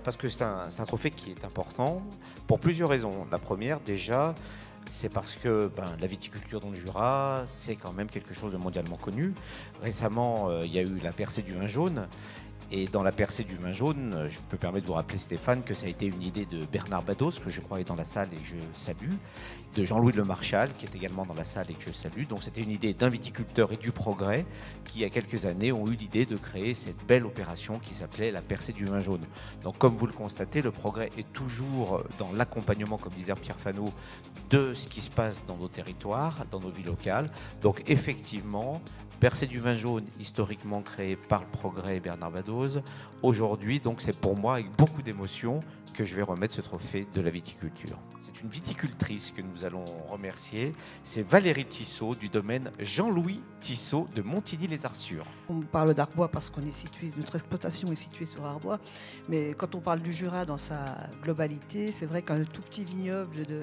parce que c'est un trophée qui est important pour plusieurs raisons. La première, déjà, c'est parce que la viticulture dans le Jura, c'est quand même quelque chose de mondialement connu. Récemment, il y a eu la percée du vin jaune. Et dans la percée du vin jaune, je peux permettre de vous rappeler, Stéphane, que ça a été une idée de Bernard Bados, que je crois est dans la salle et que je salue, de Jean-Louis Le Marchal, qui est également dans la salle et que je salue. Donc c'était une idée d'un viticulteur et du Progrès qui, il y a quelques années, ont eu l'idée de créer cette belle opération qui s'appelait la percée du vin jaune. Donc comme vous le constatez, le Progrès est toujours dans l'accompagnement, comme disait Pierre Fanot, de ce qui se passe dans nos territoires, dans nos villes locales. Donc effectivement, percée du vin jaune, historiquement créé par le Progrès et Bernard Badoz. Aujourd'hui, donc, c'est pour moi avec beaucoup d'émotion que je vais remettre ce trophée de la viticulture. C'est une viticultrice que nous allons remercier. C'est Valérie Tissot du domaine Jean-Louis Tissot de Montigny-les-Arçures. On parle d'Arbois parce qu'on est situé, notre exploitation est située sur Arbois. Mais quand on parle du Jura dans sa globalité, c'est vrai qu'un tout petit vignoble de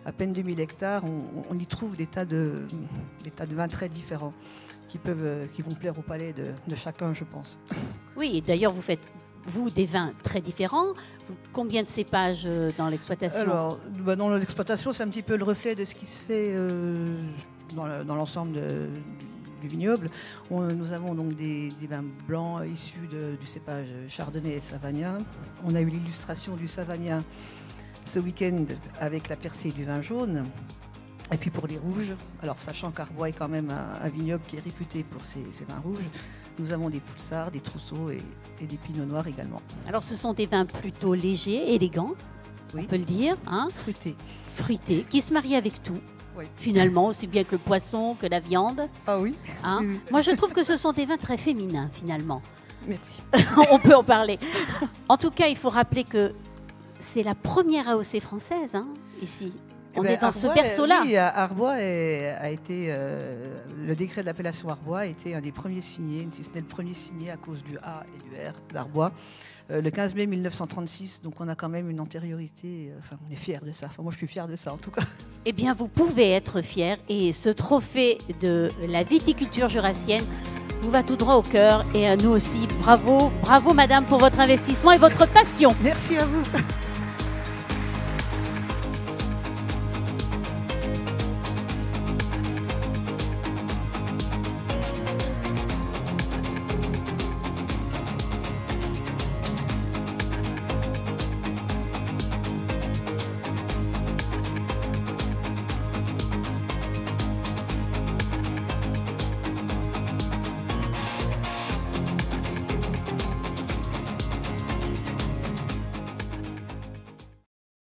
à peine 2000 hectares, on y trouve des tas de vins très différents qui vont plaire au palais de chacun, je pense. Oui, et d'ailleurs, vous faites, vous, des vins très différents. Combien de cépages dans l'exploitation? Alors, dans l'exploitation, c'est un petit peu le reflet de ce qui se fait dans l'ensemble du vignoble. Nous avons donc des vins blancs issus du cépage chardonnay et savagnin. On a eu l'illustration du savagnin ce week-end avec la percée du vin jaune. Et puis pour les rouges, alors sachant qu'Arbois est quand même un vignoble qui est réputé pour ses vins rouges, nous avons des Poulsards, des Trousseaux et des Pinots noirs également. Alors ce sont des vins plutôt légers, élégants, oui, on peut le dire. Hein, fruités. Fruités, qui se marient avec tout. Oui. Finalement, aussi bien que le poisson, que la viande. Ah oui, hein, oui. Moi je trouve que ce sont des vins très féminins finalement. Merci. On peut en parler. En tout cas, il faut rappeler que c'est la première AOC française, hein, ici. On est dans Arbois, ce berceau-là. Oui, Arbois a été, le décret de l'appellation Arbois a été un des premiers signés, si ce n'est le premier signé à cause du A et du R d'Arbois, le 15 mai 1936. Donc on a quand même une antériorité, enfin on est fiers de ça. Enfin moi je suis fière de ça en tout cas. Eh bien vous pouvez être fiers et ce trophée de la viticulture jurassienne vous va tout droit au cœur et à nous aussi. Bravo, bravo madame pour votre investissement et votre passion. Merci à vous.